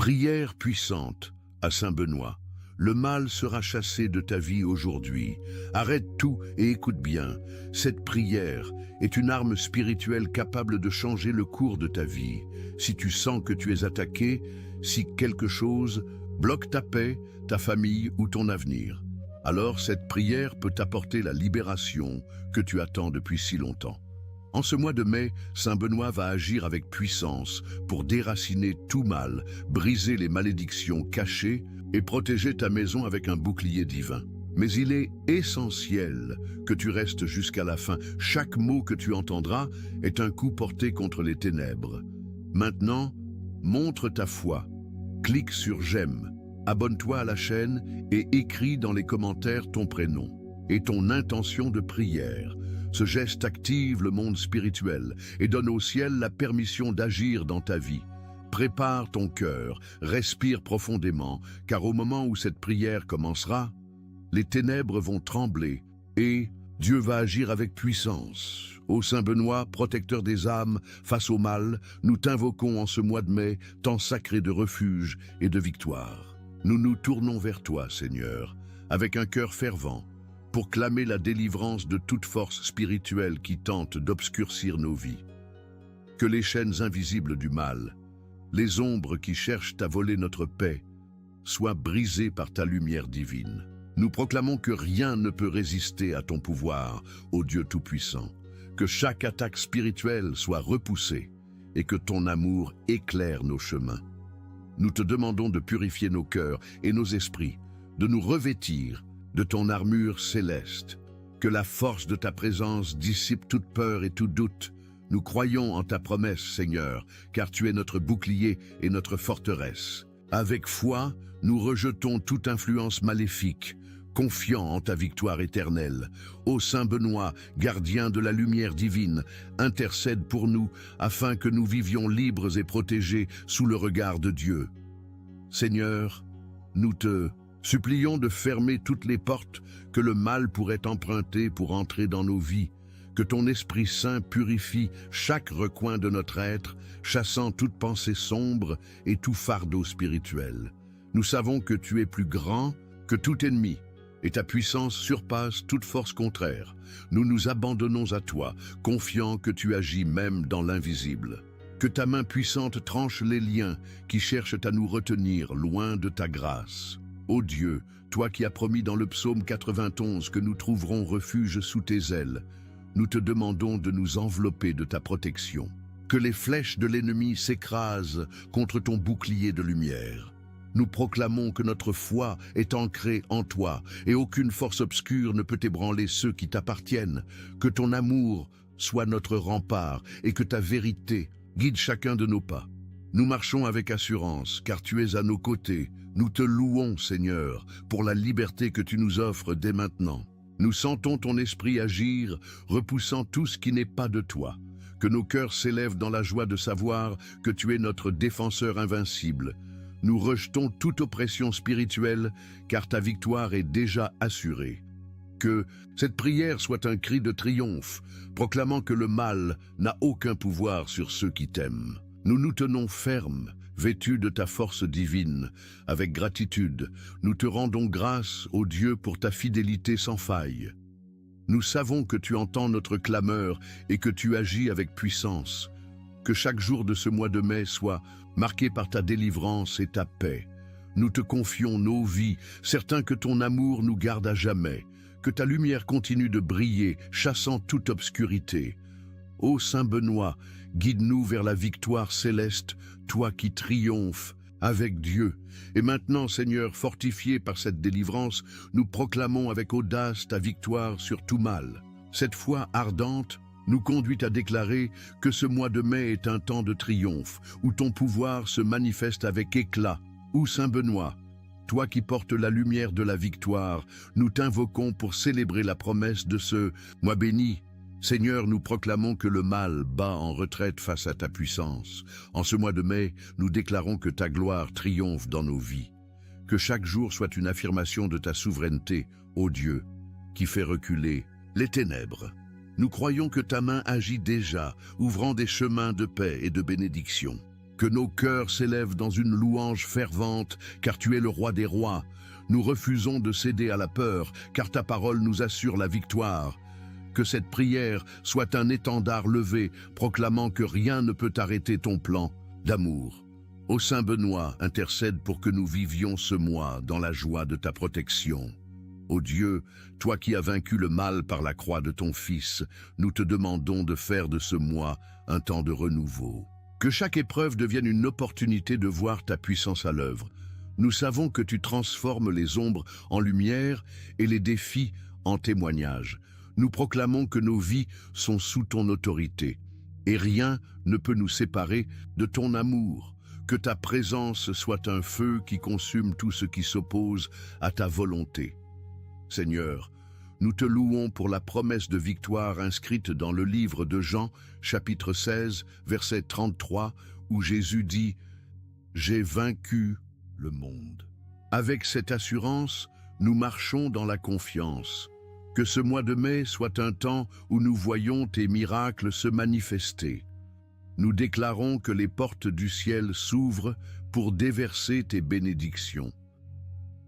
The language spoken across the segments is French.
Prière puissante à Saint Benoît. Le mal sera chassé de ta vie aujourd'hui. Arrête tout et écoute bien. Cette prière est une arme spirituelle capable de changer le cours de ta vie. Si tu sens que tu es attaqué, si quelque chose bloque ta paix, ta famille ou ton avenir, alors cette prière peut t'apporter la libération que tu attends depuis si longtemps. En ce mois de mai, Saint Benoît va agir avec puissance pour déraciner tout mal, briser les malédictions cachées et protéger ta maison avec un bouclier divin. Mais il est essentiel que tu restes jusqu'à la fin. Chaque mot que tu entendras est un coup porté contre les ténèbres. Maintenant, montre ta foi. Clique sur j'aime, abonne-toi à la chaîne et écris dans les commentaires ton prénom et ton intention de prière. Ce geste active le monde spirituel et donne au ciel la permission d'agir dans ta vie. Prépare ton cœur, respire profondément, car au moment où cette prière commencera, les ténèbres vont trembler et Dieu va agir avec puissance. Ô Saint Benoît, protecteur des âmes, face au mal, nous t'invoquons en ce mois de mai, temps sacré de refuge et de victoire. Nous nous tournons vers toi, Seigneur, avec un cœur fervent, pour clamer la délivrance de toute force spirituelle qui tente d'obscurcir nos vies. Que les chaînes invisibles du mal, les ombres qui cherchent à voler notre paix, soient brisées par ta lumière divine. Nous proclamons que rien ne peut résister à ton pouvoir, ô Dieu Tout-Puissant. Que chaque attaque spirituelle soit repoussée et que ton amour éclaire nos chemins. Nous te demandons de purifier nos cœurs et nos esprits, de nous revêtir de ton armure céleste. Que la force de ta présence dissipe toute peur et tout doute. Nous croyons en ta promesse, Seigneur, car tu es notre bouclier et notre forteresse. Avec foi, nous rejetons toute influence maléfique, confiant en ta victoire éternelle. Ô Saint Benoît, gardien de la lumière divine, intercède pour nous, afin que nous vivions libres et protégés sous le regard de Dieu. Seigneur, nous te supplions de fermer toutes les portes que le mal pourrait emprunter pour entrer dans nos vies. Que ton Esprit Saint purifie chaque recoin de notre être, chassant toute pensée sombre et tout fardeau spirituel. Nous savons que tu es plus grand que tout ennemi, et ta puissance surpasse toute force contraire. Nous nous abandonnons à toi, confiants que tu agis même dans l'invisible. Que ta main puissante tranche les liens qui cherchent à nous retenir loin de ta grâce. Ô Dieu, toi qui as promis dans le psaume 91 que nous trouverons refuge sous tes ailes, nous te demandons de nous envelopper de ta protection. Que les flèches de l'ennemi s'écrasent contre ton bouclier de lumière. Nous proclamons que notre foi est ancrée en toi et aucune force obscure ne peut ébranler ceux qui t'appartiennent. Que ton amour soit notre rempart et que ta vérité guide chacun de nos pas. Nous marchons avec assurance car tu es à nos côtés. Nous te louons, Seigneur, pour la liberté que tu nous offres dès maintenant. Nous sentons ton esprit agir, repoussant tout ce qui n'est pas de toi. Que nos cœurs s'élèvent dans la joie de savoir que tu es notre défenseur invincible. Nous rejetons toute oppression spirituelle, car ta victoire est déjà assurée. Que cette prière soit un cri de triomphe, proclamant que le mal n'a aucun pouvoir sur ceux qui t'aiment. Nous nous tenons fermes, vêtus de ta force divine. Avec gratitude, nous te rendons grâce, ô Dieu, pour ta fidélité sans faille. Nous savons que tu entends notre clameur et que tu agis avec puissance. Que chaque jour de ce mois de mai soit marqué par ta délivrance et ta paix. Nous te confions nos vies, certains que ton amour nous garde à jamais. Que ta lumière continue de briller, chassant toute obscurité. Ô Saint Benoît, guide-nous vers la victoire céleste, toi qui triomphes avec Dieu. Et maintenant, Seigneur, fortifié par cette délivrance, nous proclamons avec audace ta victoire sur tout mal. Cette foi ardente nous conduit à déclarer que ce mois de mai est un temps de triomphe, où ton pouvoir se manifeste avec éclat. Ô Saint Benoît, toi qui portes la lumière de la victoire, nous t'invoquons pour célébrer la promesse de ce mois béni. Seigneur, nous proclamons que le mal bat en retraite face à ta puissance. En ce mois de mai, nous déclarons que ta gloire triomphe dans nos vies. Que chaque jour soit une affirmation de ta souveraineté, ô Dieu, qui fait reculer les ténèbres. Nous croyons que ta main agit déjà, ouvrant des chemins de paix et de bénédiction. Que nos cœurs s'élèvent dans une louange fervente, car tu es le roi des rois. Nous refusons de céder à la peur, car ta parole nous assure la victoire. Que cette prière soit un étendard levé, proclamant que rien ne peut arrêter ton plan d'amour. Ô Saint Benoît, intercède pour que nous vivions ce mois dans la joie de ta protection. Ô Dieu, toi qui as vaincu le mal par la croix de ton Fils, nous te demandons de faire de ce mois un temps de renouveau. Que chaque épreuve devienne une opportunité de voir ta puissance à l'œuvre. Nous savons que tu transformes les ombres en lumière et les défis en témoignages. Nous proclamons que nos vies sont sous ton autorité et rien ne peut nous séparer de ton amour. Que ta présence soit un feu qui consume tout ce qui s'oppose à ta volonté. Seigneur, nous te louons pour la promesse de victoire inscrite dans le livre de Jean, chapitre 16, verset 33, où Jésus dit « J'ai vaincu le monde ». Avec cette assurance, nous marchons dans la confiance. Que ce mois de mai soit un temps où nous voyons tes miracles se manifester. Nous déclarons que les portes du ciel s'ouvrent pour déverser tes bénédictions.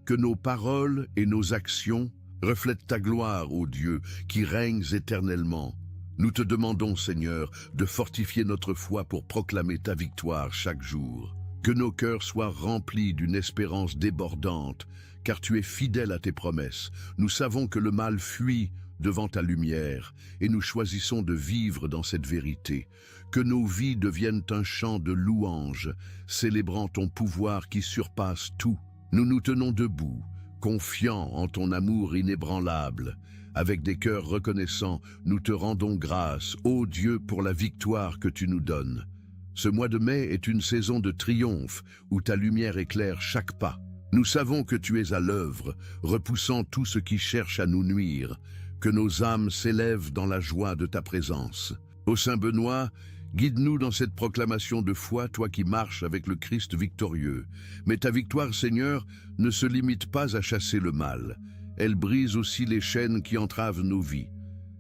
Que nos paroles et nos actions reflètent ta gloire, ô Dieu, qui règnes éternellement. Nous te demandons, Seigneur, de fortifier notre foi pour proclamer ta victoire chaque jour. Que nos cœurs soient remplis d'une espérance débordante, car tu es fidèle à tes promesses. Nous savons que le mal fuit devant ta lumière, et nous choisissons de vivre dans cette vérité. Que nos vies deviennent un chant de louange, célébrant ton pouvoir qui surpasse tout. Nous nous tenons debout, confiants en ton amour inébranlable. Avec des cœurs reconnaissants, nous te rendons grâce, ô Dieu, pour la victoire que tu nous donnes. Ce mois de mai est une saison de triomphe, où ta lumière éclaire chaque pas. Nous savons que tu es à l'œuvre, repoussant tout ce qui cherche à nous nuire. Que nos âmes s'élèvent dans la joie de ta présence. Ô Saint Benoît, guide-nous dans cette proclamation de foi, toi qui marches avec le Christ victorieux. Mais ta victoire, Seigneur, ne se limite pas à chasser le mal. Elle brise aussi les chaînes qui entravent nos vies.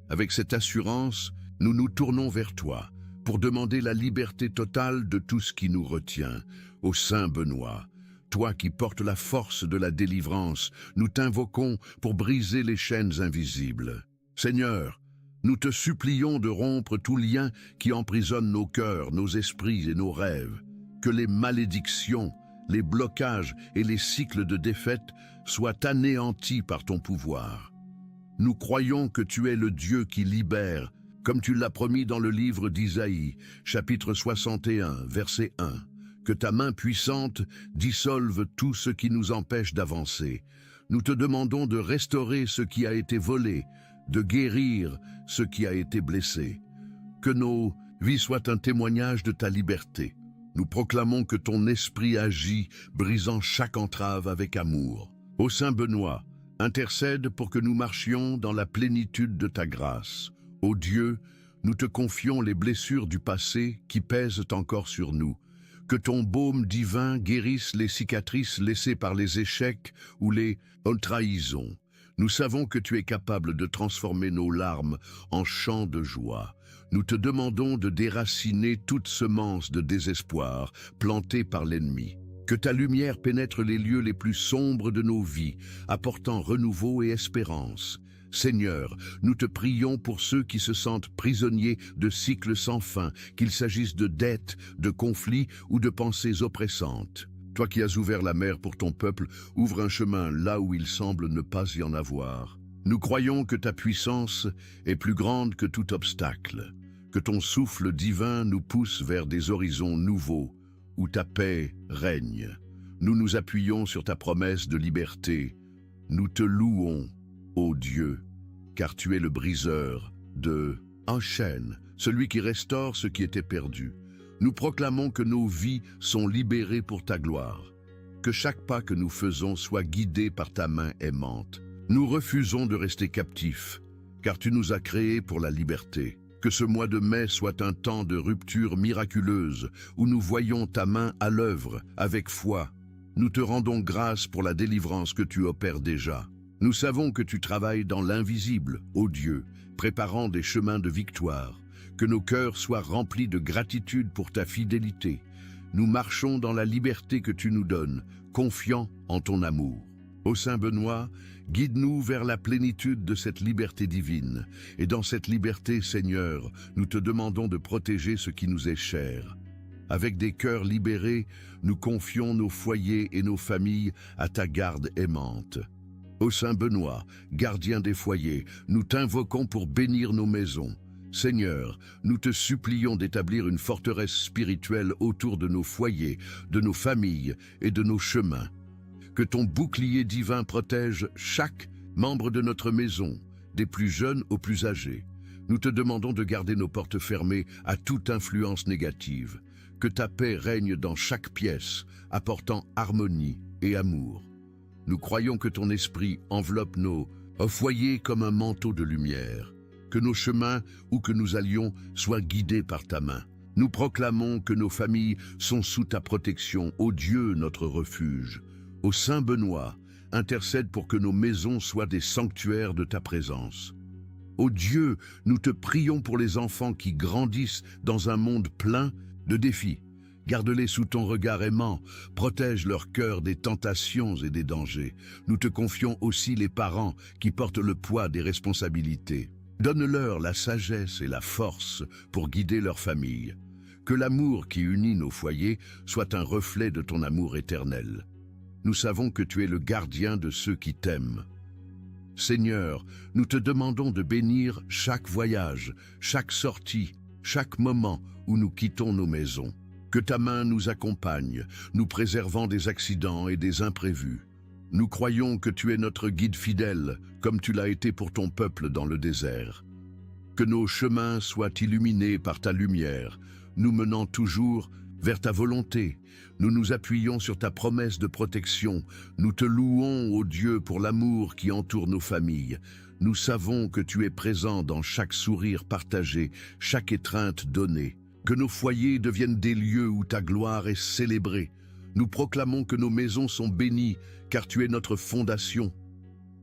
Avec cette assurance, nous nous tournons vers toi pour demander la liberté totale de tout ce qui nous retient. Ô Saint Benoît, toi qui portes la force de la délivrance, nous t'invoquons pour briser les chaînes invisibles. Seigneur, nous te supplions de rompre tout lien qui emprisonne nos cœurs, nos esprits et nos rêves. Que les malédictions, les blocages et les cycles de défaite soient anéantis par ton pouvoir. Nous croyons que tu es le Dieu qui libère, comme tu l'as promis dans le livre d'Isaïe, chapitre 61, verset 1. Que ta main puissante dissolve tout ce qui nous empêche d'avancer. Nous te demandons de restaurer ce qui a été volé, de guérir ce qui a été blessé. Que nos vies soient un témoignage de ta liberté. Nous proclamons que ton esprit agit, brisant chaque entrave avec amour. Ô Saint Benoît, intercède pour que nous marchions dans la plénitude de ta grâce. Ô Dieu, nous te confions les blessures du passé qui pèsent encore sur nous. Que ton baume divin guérisse les cicatrices laissées par les échecs ou les trahisons. Nous savons que tu es capable de transformer nos larmes en chants de joie. Nous te demandons de déraciner toute semence de désespoir plantée par l'ennemi. Que ta lumière pénètre les lieux les plus sombres de nos vies, apportant renouveau et espérance. Seigneur, nous te prions pour ceux qui se sentent prisonniers de cycles sans fin, qu'il s'agisse de dettes, de conflits ou de pensées oppressantes. Toi qui as ouvert la mer pour ton peuple, ouvre un chemin là où il semble ne pas y en avoir. Nous croyons que ta puissance est plus grande que tout obstacle, que ton souffle divin nous pousse vers des horizons nouveaux, où ta paix règne. Nous nous appuyons sur ta promesse de liberté. Nous te louons, ô Dieu, car tu es le briseur de chaîne, celui qui restaure ce qui était perdu. Nous proclamons que nos vies sont libérées pour ta gloire, que chaque pas que nous faisons soit guidé par ta main aimante. Nous refusons de rester captifs, car tu nous as créés pour la liberté. Que ce mois de mai soit un temps de rupture miraculeuse, où nous voyons ta main à l'œuvre, avec foi. Nous te rendons grâce pour la délivrance que tu opères déjà. Nous savons que tu travailles dans l'invisible, ô Dieu, préparant des chemins de victoire. Que nos cœurs soient remplis de gratitude pour ta fidélité. nous marchons dans la liberté que tu nous donnes, confiants en ton amour. Ô Saint Benoît, guide-nous vers la plénitude de cette liberté divine. Et dans cette liberté, Seigneur, nous te demandons de protéger ce qui nous est cher. Avec des cœurs libérés, nous confions nos foyers et nos familles à ta garde aimante. Ô Saint Benoît, gardien des foyers, nous t'invoquons pour bénir nos maisons. Seigneur, nous te supplions d'établir une forteresse spirituelle autour de nos foyers, de nos familles et de nos chemins. Que ton bouclier divin protège chaque membre de notre maison, des plus jeunes aux plus âgés. Nous te demandons de garder nos portes fermées à toute influence négative. Que ta paix règne dans chaque pièce, apportant harmonie et amour. Nous croyons que ton esprit enveloppe nos foyers comme un manteau de lumière. Que nos chemins, où que nous allions, soient guidés par ta main. Nous proclamons que nos familles sont sous ta protection, ô Dieu notre refuge. Ô Saint Benoît, intercède pour que nos maisons soient des sanctuaires de ta présence. Ô Dieu, nous te prions pour les enfants qui grandissent dans un monde plein de défis. Garde-les sous ton regard aimant, protège leur cœur des tentations et des dangers. Nous te confions aussi les parents qui portent le poids des responsabilités. Donne-leur la sagesse et la force pour guider leur famille. Que l'amour qui unit nos foyers soit un reflet de ton amour éternel. Nous savons que tu es le gardien de ceux qui t'aiment. Seigneur, nous te demandons de bénir chaque voyage, chaque sortie, chaque moment où nous quittons nos maisons. Que ta main nous accompagne, nous préservant des accidents et des imprévus. Nous croyons que tu es notre guide fidèle, comme tu l'as été pour ton peuple dans le désert. Que nos chemins soient illuminés par ta lumière, nous menant toujours vers ta volonté. Nous nous appuyons sur ta promesse de protection. Nous te louons, ô Dieu, pour l'amour qui entoure nos familles. Nous savons que tu es présent dans chaque sourire partagé, chaque étreinte donnée. Que nos foyers deviennent des lieux où ta gloire est célébrée. Nous proclamons que nos maisons sont bénies, car tu es notre fondation.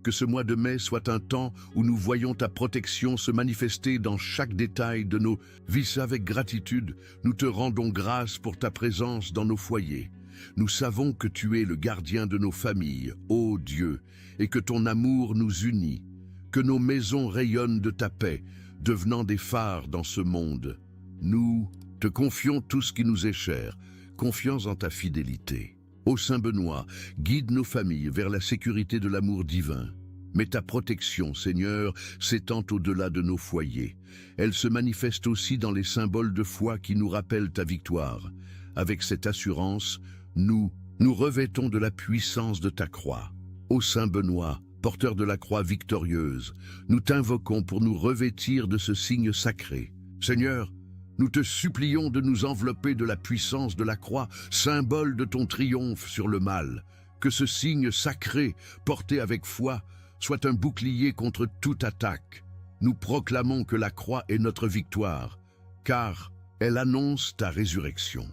Que ce mois de mai soit un temps où nous voyons ta protection se manifester dans chaque détail de nos vies. Avec gratitude, nous te rendons grâce pour ta présence dans nos foyers. Nous savons que tu es le gardien de nos familles, ô Dieu, et que ton amour nous unit. Que nos maisons rayonnent de ta paix, devenant des phares dans ce monde. Nous te confions tout ce qui nous est cher, confiants en ta fidélité. Ô Saint Benoît, guide nos familles vers la sécurité de l'amour divin. Mais ta protection, Seigneur, s'étend au-delà de nos foyers. Elle se manifeste aussi dans les symboles de foi qui nous rappellent ta victoire. Avec cette assurance, nous revêtons de la puissance de ta croix. Ô Saint Benoît, porteur de la croix victorieuse, nous t'invoquons pour nous revêtir de ce signe sacré. Seigneur, nous te supplions de nous envelopper de la puissance de la croix, symbole de ton triomphe sur le mal. Que ce signe sacré, porté avec foi, soit un bouclier contre toute attaque. Nous proclamons que la croix est notre victoire, car elle annonce ta résurrection.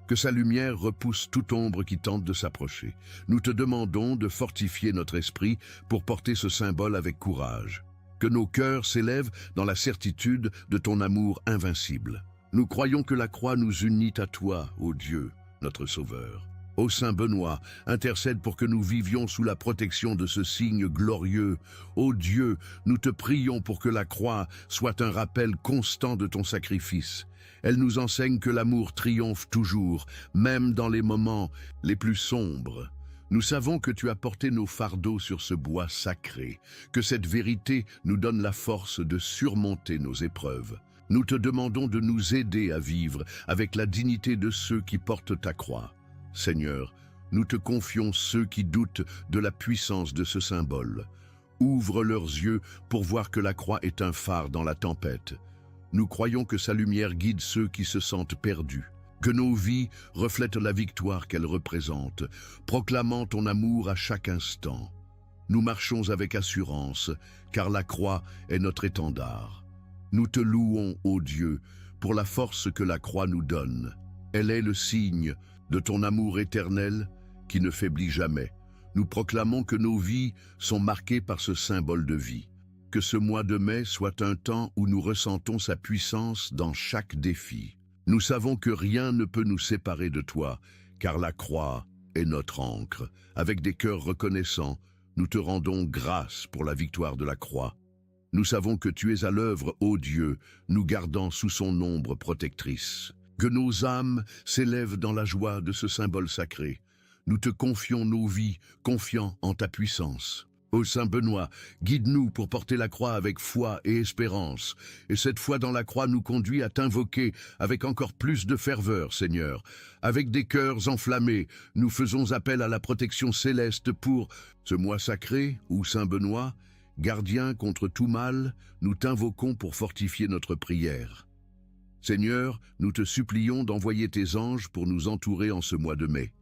Que sa lumière repousse toute ombre qui tente de s'approcher. Nous te demandons de fortifier notre esprit pour porter ce symbole avec courage. Que nos cœurs s'élèvent dans la certitude de ton amour invincible. Nous croyons que la croix nous unit à toi, ô Dieu, notre Sauveur. Ô Saint Benoît, intercède pour que nous vivions sous la protection de ce signe glorieux. Ô Dieu, nous te prions pour que la croix soit un rappel constant de ton sacrifice. Elle nous enseigne que l'amour triomphe toujours, même dans les moments les plus sombres. Nous savons que tu as porté nos fardeaux sur ce bois sacré, que cette vérité nous donne la force de surmonter nos épreuves. Nous te demandons de nous aider à vivre avec la dignité de ceux qui portent ta croix. Seigneur, nous te confions ceux qui doutent de la puissance de ce symbole. Ouvre leurs yeux pour voir que la croix est un phare dans la tempête. Nous croyons que sa lumière guide ceux qui se sentent perdus. Que nos vies reflètent la victoire qu'elle représente, proclamant ton amour à chaque instant. Nous marchons avec assurance, car la croix est notre étendard. Nous te louons, ô Dieu, pour la force que la croix nous donne. Elle est le signe de ton amour éternel qui ne faiblit jamais. Nous proclamons que nos vies sont marquées par ce symbole de vie. Que ce mois de mai soit un temps où nous ressentons sa puissance dans chaque défi. Nous savons que rien ne peut nous séparer de toi, car la croix est notre ancre. Avec des cœurs reconnaissants, nous te rendons grâce pour la victoire de la croix. Nous savons que tu es à l'œuvre, ô Dieu, nous gardant sous son ombre protectrice. Que nos âmes s'élèvent dans la joie de ce symbole sacré. Nous te confions nos vies, confiants en ta puissance. Ô Saint Benoît, guide-nous pour porter la croix avec foi et espérance. Et cette foi dans la croix nous conduit à t'invoquer avec encore plus de ferveur, Seigneur. Avec des cœurs enflammés, nous faisons appel à la protection céleste pour ce mois sacré, où Saint Benoît, gardien contre tout mal, nous t'invoquons pour fortifier notre prière. Seigneur, nous te supplions d'envoyer tes anges pour nous entourer en ce mois de mai.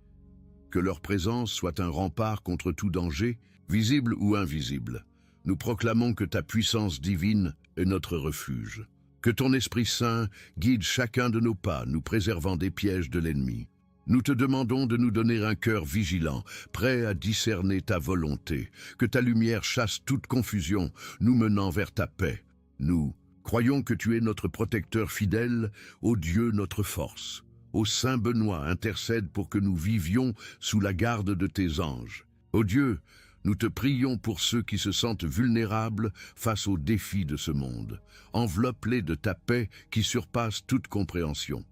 Que leur présence soit un rempart contre tout danger, visible ou invisible. Nous proclamons que ta puissance divine est notre refuge. Que ton Esprit Saint guide chacun de nos pas, nous préservant des pièges de l'ennemi. Nous te demandons de nous donner un cœur vigilant, prêt à discerner ta volonté. Que ta lumière chasse toute confusion, nous menant vers ta paix. Nous croyons que tu es notre protecteur fidèle, ô Dieu notre force. Ô Saint Benoît, intercède pour que nous vivions sous la garde de tes anges. Ô Dieu, nous te prions pour ceux qui se sentent vulnérables face aux défis de ce monde. Enveloppe-les de ta paix qui surpasse toute compréhension.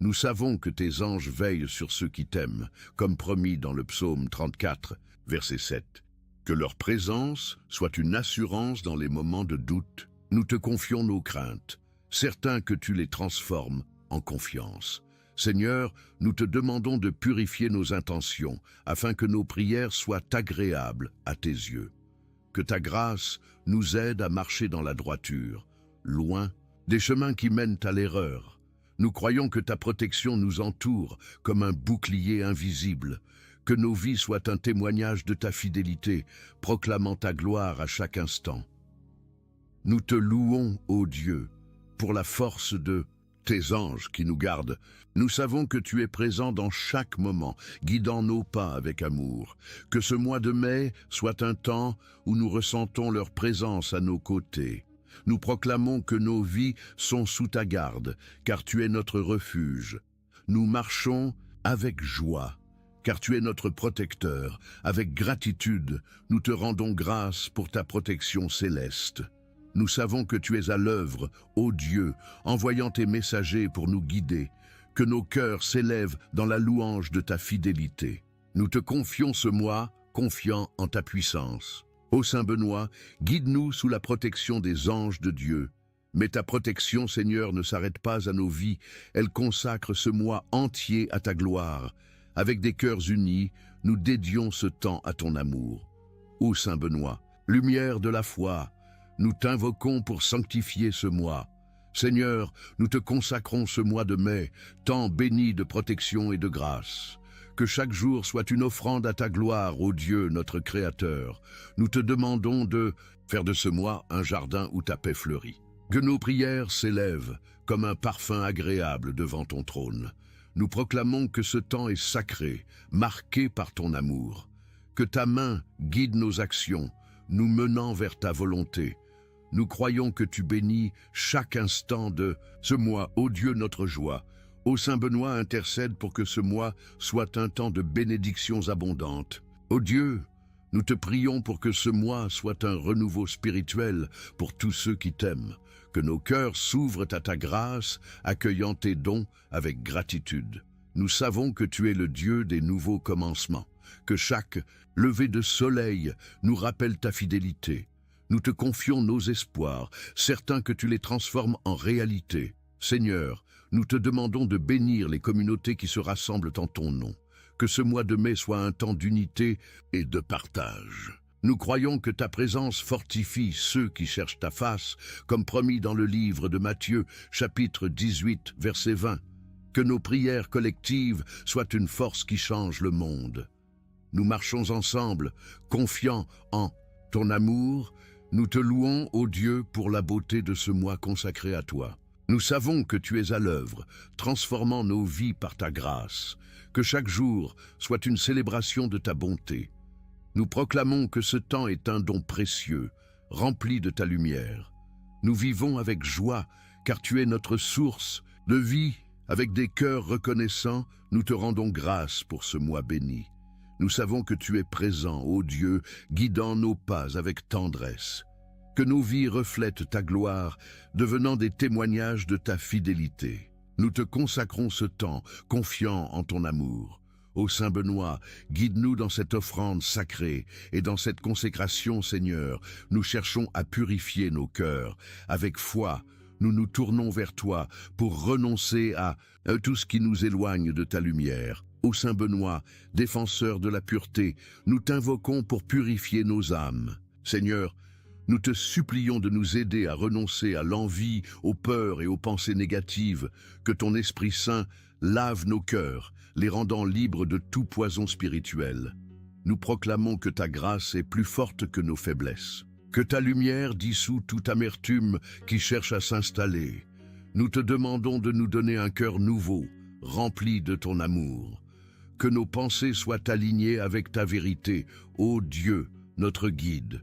Nous savons que tes anges veillent sur ceux qui t'aiment, comme promis dans le psaume 34, verset 7. Que leur présence soit une assurance dans les moments de doute. Nous te confions nos craintes, certains que tu les transformes en confiance. Seigneur, nous te demandons de purifier nos intentions, afin que nos prières soient agréables à tes yeux. Que ta grâce nous aide à marcher dans la droiture, loin des chemins qui mènent à l'erreur. Nous croyons que ta protection nous entoure comme un bouclier invisible, que nos vies soient un témoignage de ta fidélité, proclamant ta gloire à chaque instant. Nous te louons, ô Dieu, pour la force de tes anges qui nous gardent. Nous savons que tu es présent dans chaque moment, guidant nos pas avec amour. Que ce mois de mai soit un temps où nous ressentons leur présence à nos côtés. Nous proclamons que nos vies sont sous ta garde, car tu es notre refuge. Nous marchons avec joie, car tu es notre protecteur. Avec gratitude, nous te rendons grâce pour ta protection céleste. Nous savons que tu es à l'œuvre, ô Dieu, envoyant tes messagers pour nous guider, que nos cœurs s'élèvent dans la louange de ta fidélité. Nous te confions ce mois, confiants en ta puissance. Ô Saint Benoît, guide-nous sous la protection des anges de Dieu. Mais ta protection, Seigneur, ne s'arrête pas à nos vies, elle consacre ce mois entier à ta gloire. Avec des cœurs unis, nous dédions ce temps à ton amour. Ô Saint Benoît, lumière de la foi, nous t'invoquons pour sanctifier ce mois. Seigneur, nous te consacrons ce mois de mai, temps béni de protection et de grâce. Que chaque jour soit une offrande à ta gloire, ô Dieu, notre Créateur. Nous te demandons de faire de ce mois un jardin où ta paix fleurit. Que nos prières s'élèvent comme un parfum agréable devant ton trône. Nous proclamons que ce temps est sacré, marqué par ton amour. Que ta main guide nos actions, nous menant vers ta volonté. Nous croyons que tu bénis chaque instant de ce mois, ô Dieu notre joie. Ô Saint Benoît, intercède pour que ce mois soit un temps de bénédictions abondantes. Ô Dieu, nous te prions pour que ce mois soit un renouveau spirituel pour tous ceux qui t'aiment. Que nos cœurs s'ouvrent à ta grâce, accueillant tes dons avec gratitude. Nous savons que tu es le Dieu des nouveaux commencements. Que chaque lever de soleil nous rappelle ta fidélité. Nous te confions nos espoirs, certains que tu les transformes en réalité. Seigneur, nous te demandons de bénir les communautés qui se rassemblent en ton nom. Que ce mois de mai soit un temps d'unité et de partage. Nous croyons que ta présence fortifie ceux qui cherchent ta face, comme promis dans le livre de Matthieu, chapitre 18, verset 20. Que nos prières collectives soient une force qui change le monde. Nous marchons ensemble, confiants en ton amour. Nous te louons, ô Dieu, pour la beauté de ce mois consacré à toi. Nous savons que tu es à l'œuvre, transformant nos vies par ta grâce. Que chaque jour soit une célébration de ta bonté. Nous proclamons que ce temps est un don précieux, rempli de ta lumière. Nous vivons avec joie, car tu es notre source de vie, Avec des cœurs reconnaissants, nous te rendons grâce pour ce mois béni. Nous savons que tu es présent, ô Dieu, guidant nos pas avec tendresse. Que nos vies reflètent ta gloire, devenant des témoignages de ta fidélité. Nous te consacrons ce temps, confiants en ton amour. Ô Saint Benoît, guide-nous dans cette offrande sacrée et dans cette consécration, Seigneur. Nous cherchons à purifier nos cœurs. Avec foi, nous nous tournons vers toi pour renoncer à tout ce qui nous éloigne de ta lumière. Ô Saint Benoît, défenseur de la pureté, nous t'invoquons pour purifier nos âmes. Seigneur, nous te supplions de nous aider à renoncer à l'envie, aux peurs et aux pensées négatives, que ton Esprit Saint lave nos cœurs, les rendant libres de tout poison spirituel. Nous proclamons que ta grâce est plus forte que nos faiblesses, que ta lumière dissout toute amertume qui cherche à s'installer. Nous te demandons de nous donner un cœur nouveau, rempli de ton amour. Que nos pensées soient alignées avec ta vérité, ô Dieu, notre guide.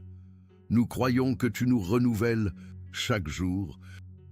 Nous croyons que tu nous renouvelles chaque jour.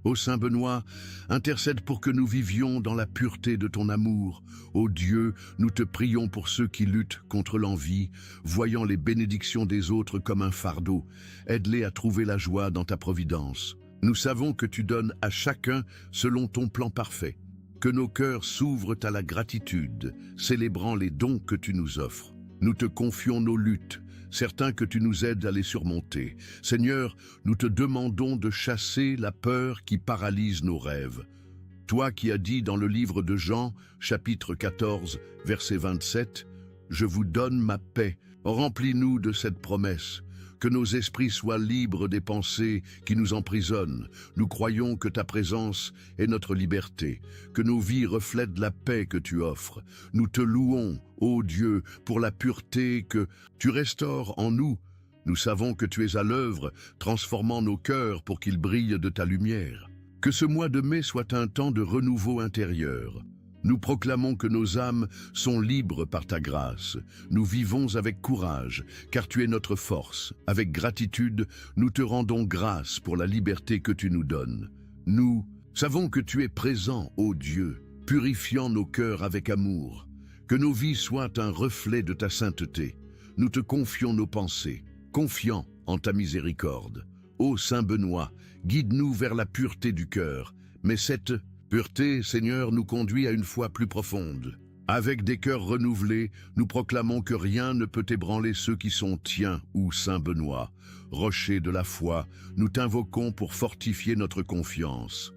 Ô Saint Benoît, intercède pour que nous vivions dans la pureté de ton amour. Ô Dieu, nous te prions pour ceux qui luttent contre l'envie, voyant les bénédictions des autres comme un fardeau. Aide-les à trouver la joie dans ta providence. Nous savons que tu donnes à chacun selon ton plan parfait. Que nos cœurs s'ouvrent à la gratitude, célébrant les dons que tu nous offres. Nous te confions nos luttes, certains que tu nous aides à les surmonter. Seigneur, nous te demandons de chasser la peur qui paralyse nos rêves. Toi qui as dit dans le livre de Jean, chapitre 14, verset 27, « Je vous donne ma paix », remplis-nous de cette promesse. Que nos esprits soient libres des pensées qui nous emprisonnent. Nous croyons que ta présence est notre liberté, que nos vies reflètent la paix que tu offres. Nous te louons, ô Dieu, pour la pureté que tu restaures en nous. Nous savons que tu es à l'œuvre, transformant nos cœurs pour qu'ils brillent de ta lumière. Que ce mois de mai soit un temps de renouveau intérieur. Nous proclamons que nos âmes sont libres par ta grâce. Nous vivons avec courage, car tu es notre force. Avec gratitude, nous te rendons grâce pour la liberté que tu nous donnes. Nous savons que tu es présent, ô Dieu, purifiant nos cœurs avec amour. Que nos vies soient un reflet de ta sainteté. Nous te confions nos pensées, confiants en ta miséricorde. Ô Saint Benoît, guide-nous vers la pureté du cœur. Mais cette pureté, Seigneur, nous conduit à une foi plus profonde. Avec des cœurs renouvelés, nous proclamons que rien ne peut ébranler ceux qui sont tiens ou Saint Benoît. Rocher de la foi, nous t'invoquons pour fortifier notre confiance.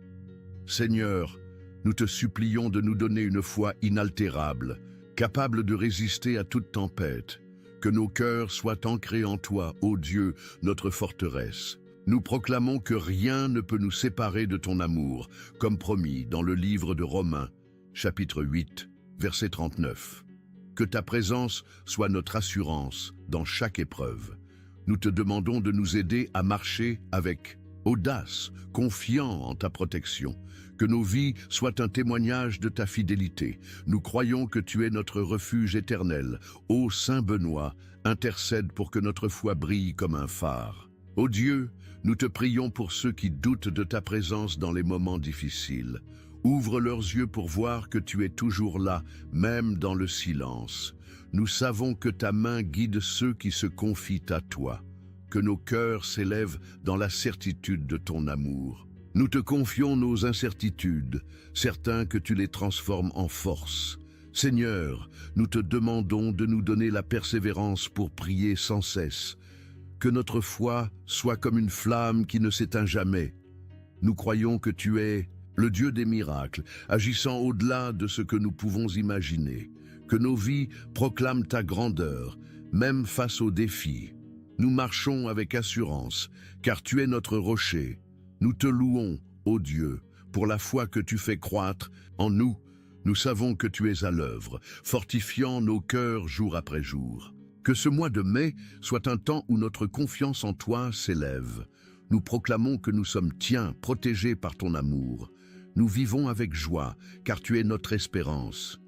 Seigneur, nous te supplions de nous donner une foi inaltérable, capable de résister à toute tempête. Que nos cœurs soient ancrés en toi, ô Dieu, notre forteresse. Nous proclamons que rien ne peut nous séparer de ton amour, comme promis dans le livre de Romains, chapitre 8, verset 39. Que ta présence soit notre assurance dans chaque épreuve. Nous te demandons de nous aider à marcher avec audace, confiant en ta protection. Que nos vies soient un témoignage de ta fidélité. Nous croyons que tu es notre refuge éternel. Ô Saint Benoît, intercède pour que notre foi brille comme un phare. Ô Dieu, nous te prions pour ceux qui doutent de ta présence dans les moments difficiles. Ouvre leurs yeux pour voir que tu es toujours là, même dans le silence. Nous savons que ta main guide ceux qui se confient à toi. Que nos cœurs s'élèvent dans la certitude de ton amour. Nous te confions nos incertitudes, certains que tu les transformes en force. Seigneur, nous te demandons de nous donner la persévérance pour prier sans cesse. Que notre foi soit comme une flamme qui ne s'éteint jamais. Nous croyons que tu es le Dieu des miracles, agissant au-delà de ce que nous pouvons imaginer. Que nos vies proclament ta grandeur, même face aux défis. Nous marchons avec assurance, car tu es notre rocher. Nous te louons, ô Dieu, pour la foi que tu fais croître en nous. Nous savons que tu es à l'œuvre, fortifiant nos cœurs jour après jour. Que ce mois de mai soit un temps où notre confiance en toi s'élève. Nous proclamons que nous sommes tiens, protégés par ton amour. Nous vivons avec joie, car tu es notre espérance.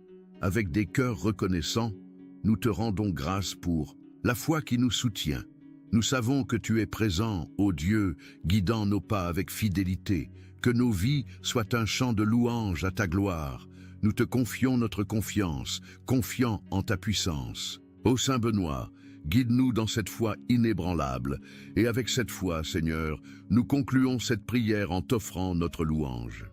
Avec des cœurs reconnaissants, nous te rendons grâce pour la foi qui nous soutient. Nous savons que tu es présent, ô Dieu, guidant nos pas avec fidélité. Que nos vies soient un chant de louange à ta gloire. Nous te confions notre confiance, confiants en ta puissance. Ô Saint Benoît, guide-nous dans cette foi inébranlable. Et avec cette foi, Seigneur, nous concluons cette prière en t'offrant notre louange.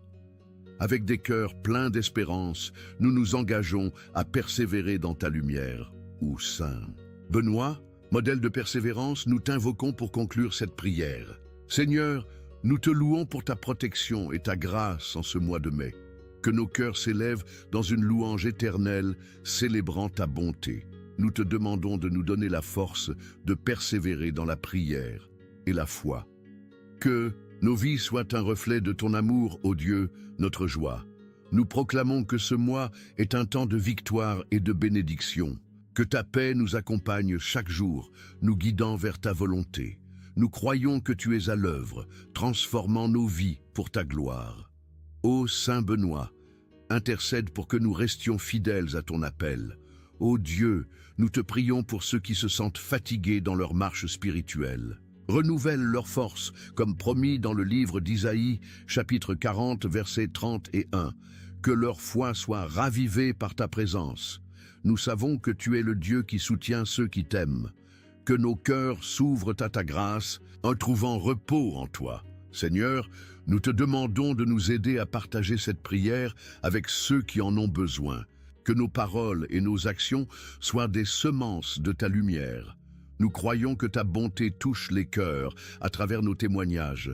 Avec des cœurs pleins d'espérance, nous nous engageons à persévérer dans ta lumière, ô Saint Benoît, modèle de persévérance, nous t'invoquons pour conclure cette prière. Seigneur, nous te louons pour ta protection et ta grâce en ce mois de mai. Que nos cœurs s'élèvent dans une louange éternelle, célébrant ta bonté. Nous te demandons de nous donner la force de persévérer dans la prière et la foi. Que nos vies soient un reflet de ton amour, ô Dieu, notre joie. Nous proclamons que ce mois est un temps de victoire et de bénédiction. Que ta paix nous accompagne chaque jour, nous guidant vers ta volonté. Nous croyons que tu es à l'œuvre, transformant nos vies pour ta gloire. Ô Saint Benoît, intercède pour que nous restions fidèles à ton appel. Ô Dieu, nous te prions pour ceux qui se sentent fatigués dans leur marche spirituelle. Renouvelle leur force, comme promis dans le livre d'Isaïe, chapitre 40, versets 30 et 1. Que leur foi soit ravivée par ta présence. Nous savons que tu es le Dieu qui soutient ceux qui t'aiment. Que nos cœurs s'ouvrent à ta grâce, en trouvant repos en toi. Seigneur, nous te demandons de nous aider à partager cette prière avec ceux qui en ont besoin. Que nos paroles et nos actions soient des semences de ta lumière. Nous croyons que ta bonté touche les cœurs à travers nos témoignages.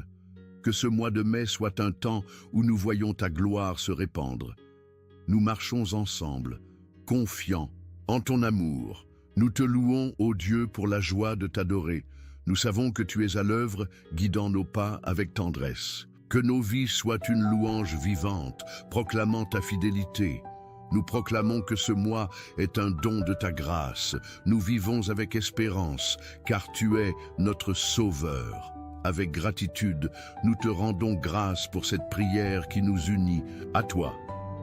Que ce mois de mai soit un temps où nous voyons ta gloire se répandre. Nous marchons ensemble, confiants en ton amour. Nous te louons, ô Dieu, pour la joie de t'adorer. Nous savons que tu es à l'œuvre, guidant nos pas avec tendresse. Que nos vies soient une louange vivante, proclamant ta fidélité. Nous proclamons que ce mois est un don de ta grâce. Nous vivons avec espérance, car tu es notre Sauveur. Avec gratitude, nous te rendons grâce pour cette prière qui nous unit à toi.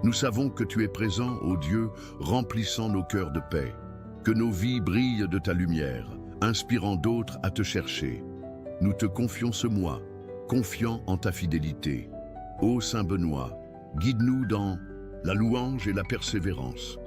Nous savons que tu es présent, ô Dieu, remplissant nos cœurs de paix. Que nos vies brillent de ta lumière, inspirant d'autres à te chercher. Nous te confions ce mois, confiants en ta fidélité. Ô Saint Benoît, guide-nous dans la louange et la persévérance.